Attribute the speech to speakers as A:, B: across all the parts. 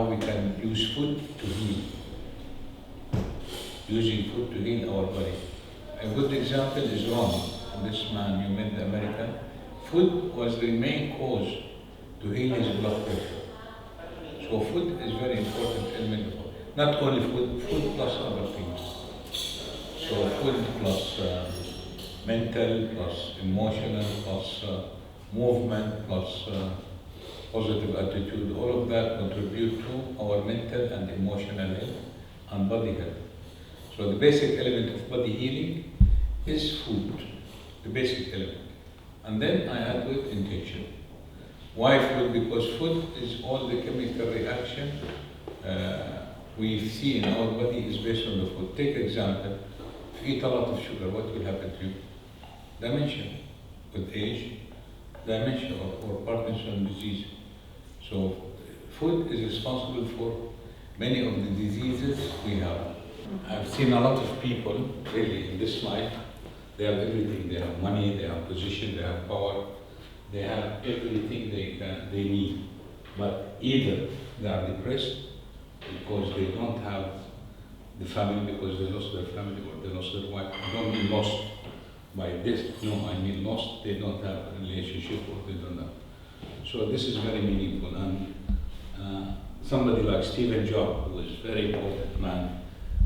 A: we can use food to heal. Using food to heal our body. A good example is Ron, this man you met, the American. Food was the main cause to heal his blood pressure. So food is very important element of it. Not only food, food plus other things. So food plus mental, plus emotional, plus movement, plus positive attitude, all of that contribute to our mental and emotional health and body health. So the basic element of body healing is food, the basic element. And then I add to it intention. Why food? Because food is all the chemical reaction we see in our body is based on the food. Take example, if you eat a lot of sugar, what will happen to you? Dementia, with age, dementia or Parkinson's disease. So food is responsible for many of the diseases we have. I've seen a lot of people, really, in this life, they have everything. They have money, they have position, they have power, they have everything they need. But either they are depressed because they don't have the family, because they lost their family or they lost their wife. I don't mean lost by this, no, I mean lost, they don't have a relationship or they don't have. So this is very meaningful. And somebody like Stephen Jobs, who was a very important man,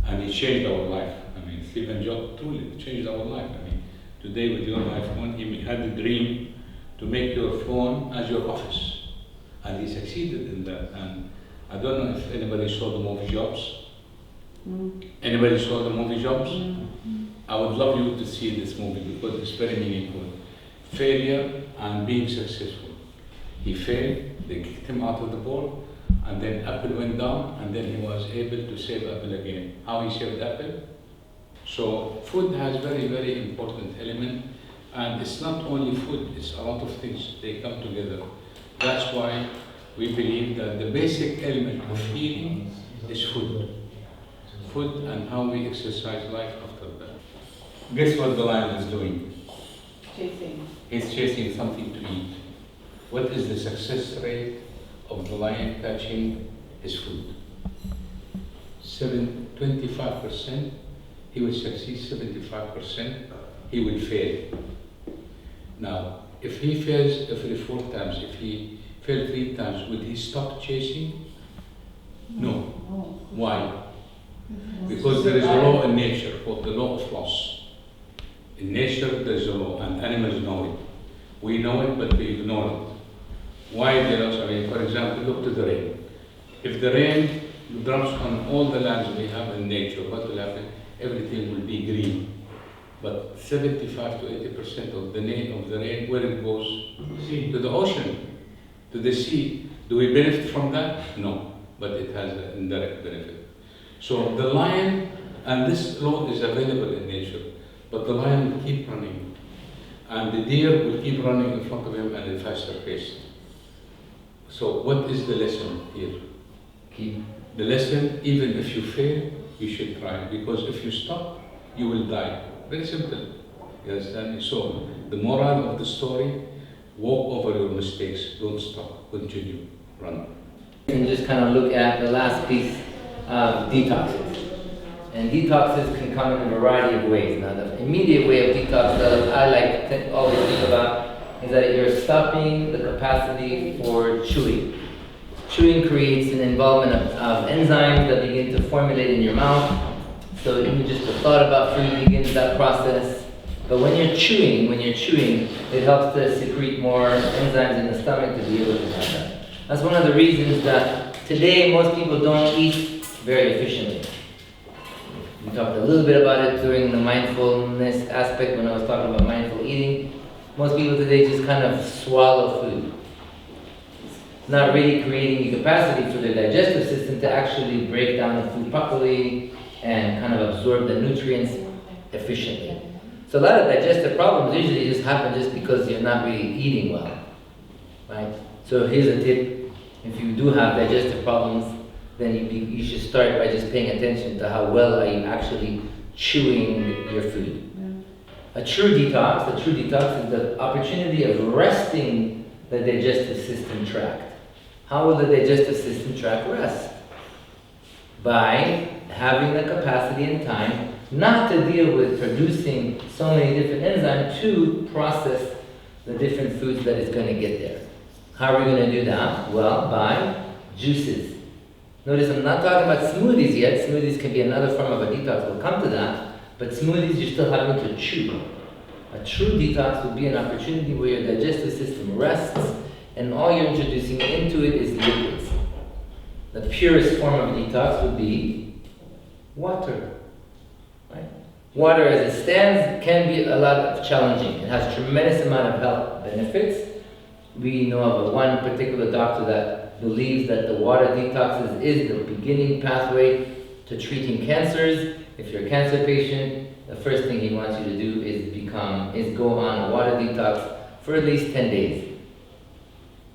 A: and he changed our life. I mean, Stephen Jobs truly changed our life. I mean, today with your iPhone, he had a dream to make your phone as your office. And he succeeded in that. And I don't know if anybody saw the movie Jobs. Anybody saw the movie Jobs? I would love you to see this movie because it's very meaningful. Failure and being successful. He failed, they kicked him out of the board, and then Apple went down, and then he was able to save Apple again. How he saved Apple? So food has very, very important element, and it's not only food, it's a lot of things, they come together. That's why we believe that the basic element of healing is food. Food and how we exercise life after that. Guess what the lion is doing?
B: Chasing.
A: He's chasing something to eat. What is the success rate of the lion catching his food? 25%, he will succeed, 75%, he will fail. Now, if he fails every 4 times, if he failed 3 times, would he stop chasing? No. Why? Because there is a law in nature called the law of loss. In nature, there is a law, and animals know it. We know it, but we ignore it. Why the loss? I mean, for example, look to the rain. If the rain drops on all the lands we have in nature, what will happen? Everything will be green. But 75 to 80% of the rain, where it goes? To the ocean, to the sea. Do we benefit from that? No, but it has an indirect benefit. So the lion, and this law is available in nature, but the lion will keep running. And the deer will keep running in front of him at a faster pace. So what is the lesson here? The lesson, even if you fail, you should try, because if you stop, you will die. Very simple. You understand? So the moral of the story, walk over your mistakes, don't stop, continue, run.
C: You can just kind of look at the last piece of detoxes. And detoxes can come in a variety of ways. Now the immediate way of detox that I like to always think about is that you're stopping the capacity for chewing. Chewing creates an involvement of enzymes that begin to formulate in your mouth. So even just the thought about food begins that process. But when you're chewing, it helps to secrete more enzymes in the stomach to be able to have that. That's one of the reasons that today most people don't eat very efficiently. We talked a little bit about it during the mindfulness aspect when I was talking about mindful eating. Most people today just kind of swallow food. It's not really creating the capacity for their digestive system to actually break down the food properly and kind of absorb the nutrients efficiently. So a lot of digestive problems usually just happen just because you're not really eating well, right? So here's a tip: if you do have digestive problems, then you should start by just paying attention to how well are you actually chewing your food. A true detox is the opportunity of resting the digestive system tract. How will the digestive system tract rest? by having the capacity and time not to deal with producing so many different enzymes to process the different foods that is going to get there. How are we going to do that? Well, by juices. Notice I'm not talking about smoothies yet. Smoothies can be another form of a detox. We'll come to that. But smoothies, you're still having to chew. A true detox would be an opportunity where your digestive system rests and all you're introducing into it is liquids. The purest form of detox would be water. Right? Water as it stands can be a lot of challenging. It has tremendous amount of health benefits. We know of one particular doctor that believes that the water detoxes is the beginning pathway to treating cancers. If you're a cancer patient, the first thing he wants you to do is go on a water detox for at least 10 days.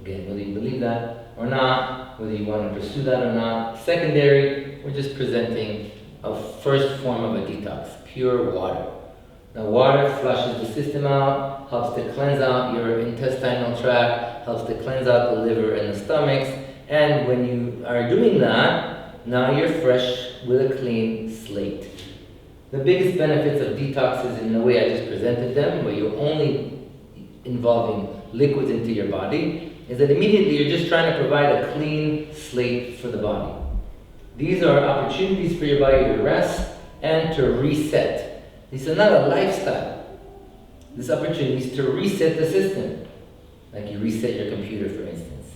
C: Again, whether you believe that or not, whether you want to pursue that or not, secondary, we're just presenting a first form of a detox, pure water. Now water flushes the system out, helps to cleanse out your intestinal tract, helps to cleanse out the liver and the stomachs, and when you are doing that, now you're fresh with a clean slate. The biggest benefits of detox is in the way I just presented them, where you're only involving liquids into your body, is that immediately you're just trying to provide a clean slate for the body. These are opportunities for your body to rest and to reset. This is not a lifestyle. This opportunity is to reset the system, like you reset your computer, for instance.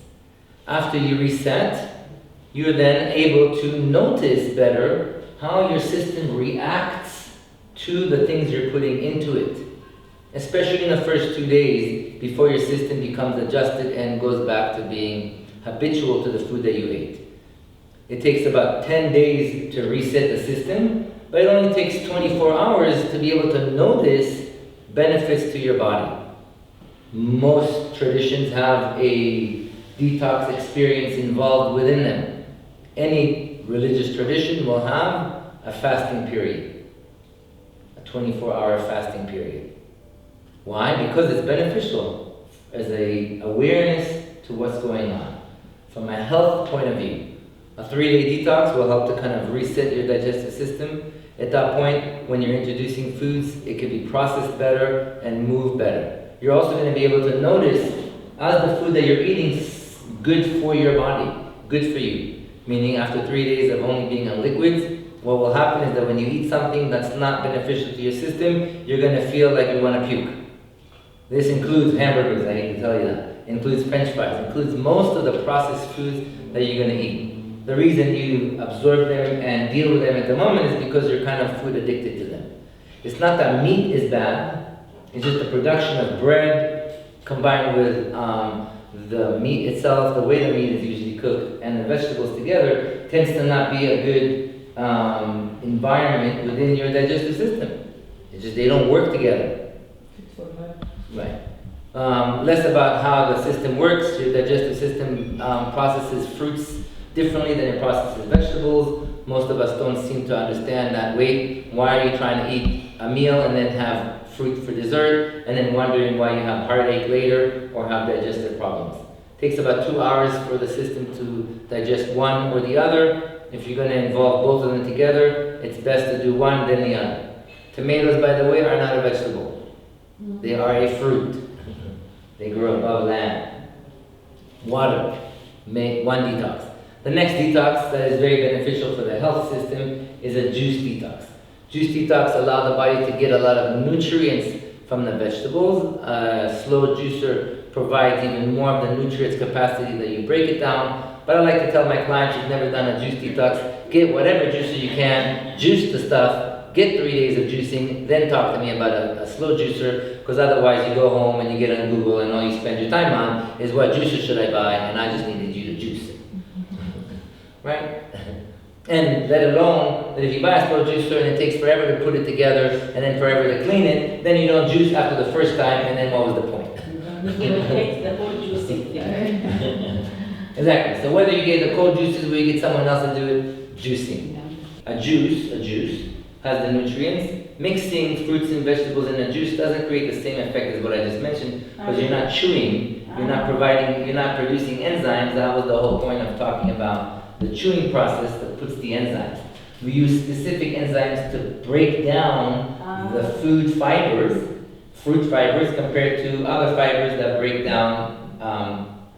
C: After you reset, you're then able to notice better how your system reacts to the things you're putting into it, especially in the first 2 days before your system becomes adjusted and goes back to being habitual to the food that you ate. It takes about 10 days to reset the system, but it only takes 24 hours to be able to notice benefits to your body. Most traditions have a detox experience involved within them. Any religious tradition will have a fasting period, a 24-hour fasting period. Why? Because it's beneficial as an awareness to what's going on. From a health point of view, a 3-day detox will help to kind of reset your digestive system. At that point, when you're introducing foods, it can be processed better and move better. You're also going to be able to notice, as the food that you're eating is good for your body, good for you. Meaning after 3 days of only being on liquids, what will happen is that when you eat something that's not beneficial to your system, you're going to feel like you want to puke. This includes hamburgers, I hate to tell you that. Includes French fries, includes most of the processed foods that you're going to eat. The reason you absorb them and deal with them at the moment is because you're kind of food addicted to them. It's not that meat is bad, it's just the production of bread combined with the meat itself, the way the meat is usually cooked, and the vegetables together tends to not be a good environment within your digestive system. It's just they don't work together. Right. Less about how the system works. Your digestive system processes fruits differently than it processes vegetables. Most of us don't seem to understand that. Wait, why are you trying to eat a meal and then have fruit for dessert, and then wondering why you have heartache later or have digestive problems? It takes about 2 hours for the system to digest one or the other. If you're going to involve both of them together, it's best to do one, then the other. Tomatoes, by the way, are not a vegetable. They are a fruit. They grow above land. Water, one detox. The next detox that is very beneficial for the health system is a juice detox. Juice detox allows the body to get a lot of nutrients from the vegetables. A slow juicer provides even more of the nutrients capacity that you break it down. But I like to tell my clients who've never done a juice detox, get whatever juicer you can, juice the stuff, get 3 days of juicing, then talk to me about a slow juicer, because otherwise you go home and you get on Google and all you spend your time on is what juicer should I buy, and I just needed you to juice it. Right? And let alone that if you buy a slow juicer and it takes forever to put it together and then forever to clean it, then you don't juice after the first time, and then what was the point?
B: The whole juicing thing.
C: Exactly. So whether you get the cold juices where you get someone else to do it, juicing. A juice has the nutrients. Mixing fruits and vegetables in a juice doesn't create the same effect as what I just mentioned, because you're not chewing, you're not producing enzymes. That was the whole point of talking about the chewing process that puts the enzymes. We use specific enzymes to break down the food fibers, fruit fibers, compared to other fibers that break down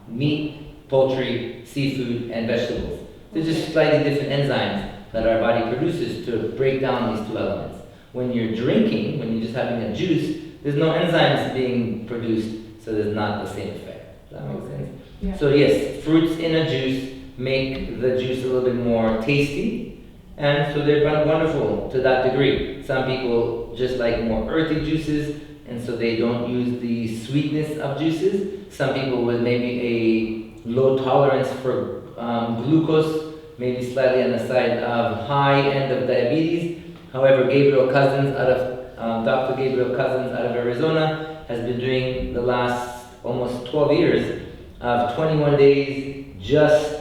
C: meat, poultry, seafood, and vegetables. There's just slightly different enzymes that our body produces to break down these two elements. When you're drinking, when you're just having a juice, there's no enzymes being produced, so there's not the same effect. Does that make sense?
B: Yeah.
C: So yes, fruits in a juice make the juice a little bit more tasty, and so they're wonderful to that degree. Some people just like more earthy juices, and so they don't use the sweetness of juices. Some people with maybe a low tolerance for glucose, maybe slightly on the side of high end of diabetes. However, Dr. Gabriel Cousins out of Arizona has been doing the last almost 12 years of 21 days just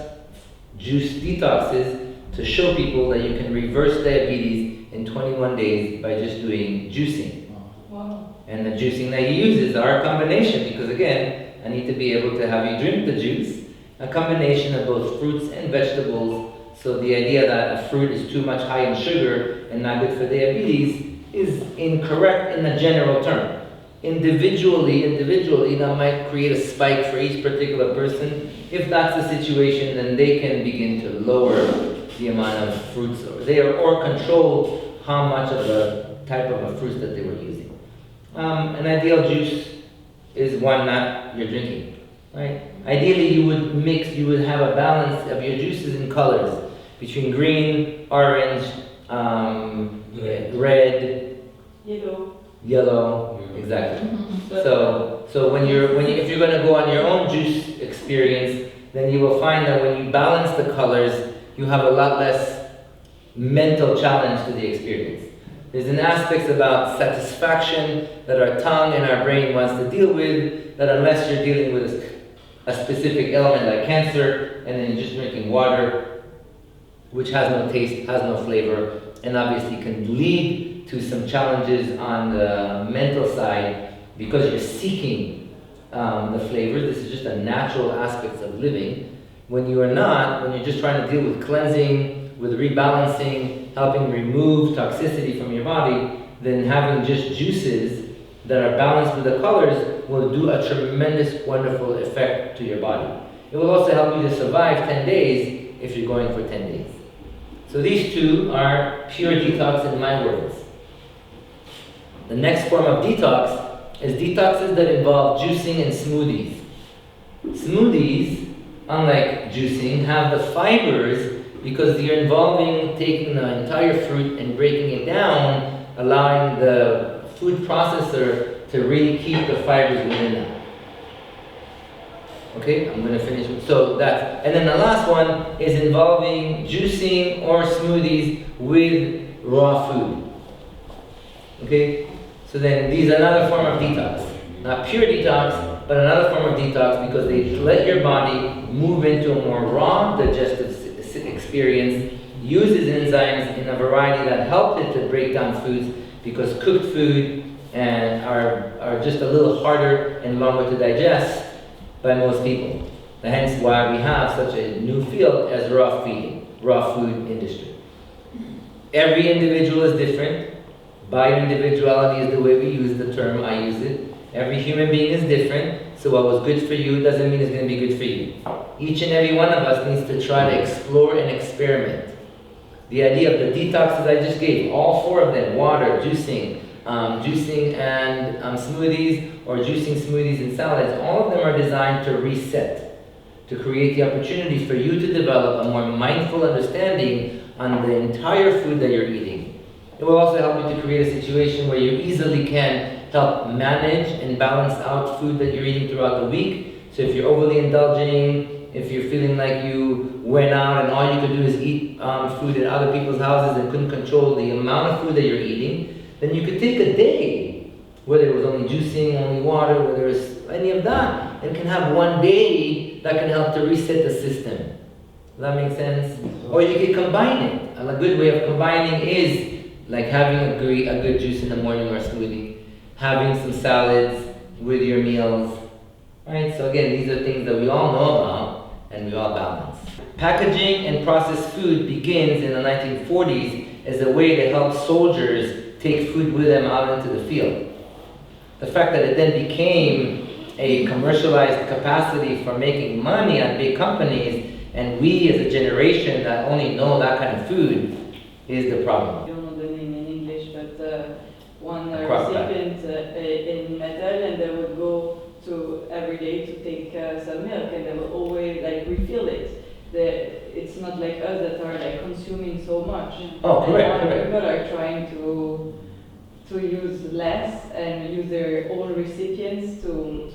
C: juice detoxes to show people that you can reverse diabetes in 21 days by just doing juicing.
B: Wow.
C: And the juicing that he uses are a combination, because again, I need to be able to have you drink the juice, a combination of both fruits and vegetables. So the idea that a fruit is too much high in sugar and not good for diabetes is incorrect in the general term. Individually, that might create a spike for each particular person. If that's the situation, then they can begin to lower the amount of fruits or control how much of the type of a fruit that they were using. An ideal juice is one that you're drinking, right? Ideally, you would have a balance of your juices in colors between green, orange, red, yellow, exactly. So if you're going to go on your own juice experience, then you will find that when you balance the colors, you have a lot less mental challenge to the experience. There's an aspect about satisfaction that our tongue and our brain wants to deal with, that unless you're dealing with a specific element like cancer, and then you're just drinking water, which has no taste, has no flavor, and obviously can lead to some challenges on the mental side because you're seeking the flavor. This is just a natural aspect of living. When you are not, when you're just trying to deal with cleansing, with rebalancing, helping remove toxicity from your body, then having just juices that are balanced with the colors will do a tremendous, wonderful effect to your body. It will also help you to survive 10 days if you're going for 10 days. So these two are pure detox in my words. The next form of detox is detoxes that involve juicing and smoothies. Smoothies, unlike juicing, have the fibers because you're involving taking the entire fruit and breaking it down, allowing the food processor to really keep the fibers within that. Okay, I'm going to finish with, so that's, and then the last one is involving juicing or smoothies with raw food. Okay, so then these are another form of detox. Not pure detox, but another form of detox because they let your body move into a more raw digestive experience, uses enzymes in a variety that help it to break down foods because cooked food and are just a little harder and longer to digest by most people. Hence why we have such a new field as raw food industry. Every individual is different. Bioindividuality is the way we use the term, I use it. Every human being is different, so what was good for you doesn't mean it's going to be good for you. Each and every one of us needs to try to explore and experiment. The idea of the detoxes I just gave, all four of them, water, juicing and smoothies, or juicing smoothies and salads, all of them are designed to reset, to create the opportunity for you to develop a more mindful understanding on the entire food that you're eating. It will also help you to create a situation where you easily can help manage and balance out food that you're eating throughout the week. So if you're overly indulging, if you're feeling like you went out and all you could do is eat food in other people's houses and couldn't control the amount of food that you're eating, then you could take a day, whether it was only juicing, only water, whether it's any of that, and can have one day that can help to reset the system. Does that make sense? Or you can combine it. And a good way of combining is like having a good juice in the morning or a smoothie, having some salads with your meals, right? So again, these are things that we all know about, and we all balance. Packaging and processed food begins in the 1940s as a way to help soldiers take food with them out into the field. The fact that it then became a commercialized capacity for making money on big companies, and we as a generation that only know that kind of food, is the problem.
B: I don't know the name in English, but one
C: Crock pot.
B: recipient in metal, and they would go to every day to take some milk, and they will always like refill it. It's not like us that are like consuming so much.
C: Oh, correct,
B: and
C: correct.
B: people are trying to use less and use their own recipients to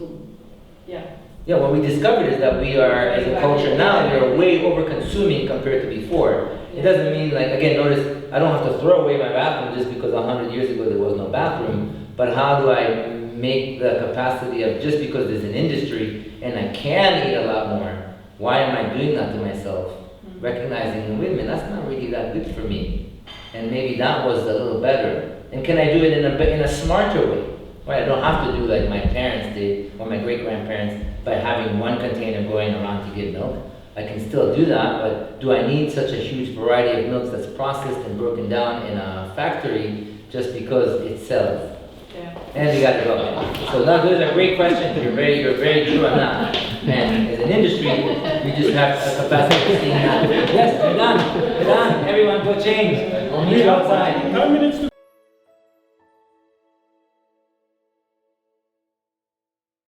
B: yeah.
C: Yeah, what we discovered is that we are, as a culture now, we are way over consuming compared to before. It doesn't mean, like, again, notice, I don't have to throw away my bathroom just because 100 years ago there was no bathroom, but how do I make the capacity of, just because there's an industry and I can eat a lot more, why am I doing that to myself? Recognizing, wait a minute, that's not really that good for me. And maybe that was a little better. And can I do it in a smarter way? Right, I don't have to do like my parents did, or my great-grandparents, by having one container going around to get milk. I can still do that, but do I need such a huge variety of milks that's processed and broken down in a factory just because it sells?
B: Yeah.
C: And you gotta go. So now those are great questions. You're very true on that. And as an industry, we just have a capacity of seeing that. Yes, we're done. We're done. Everyone go change. We'll meet you outside.
D: 10 minutes to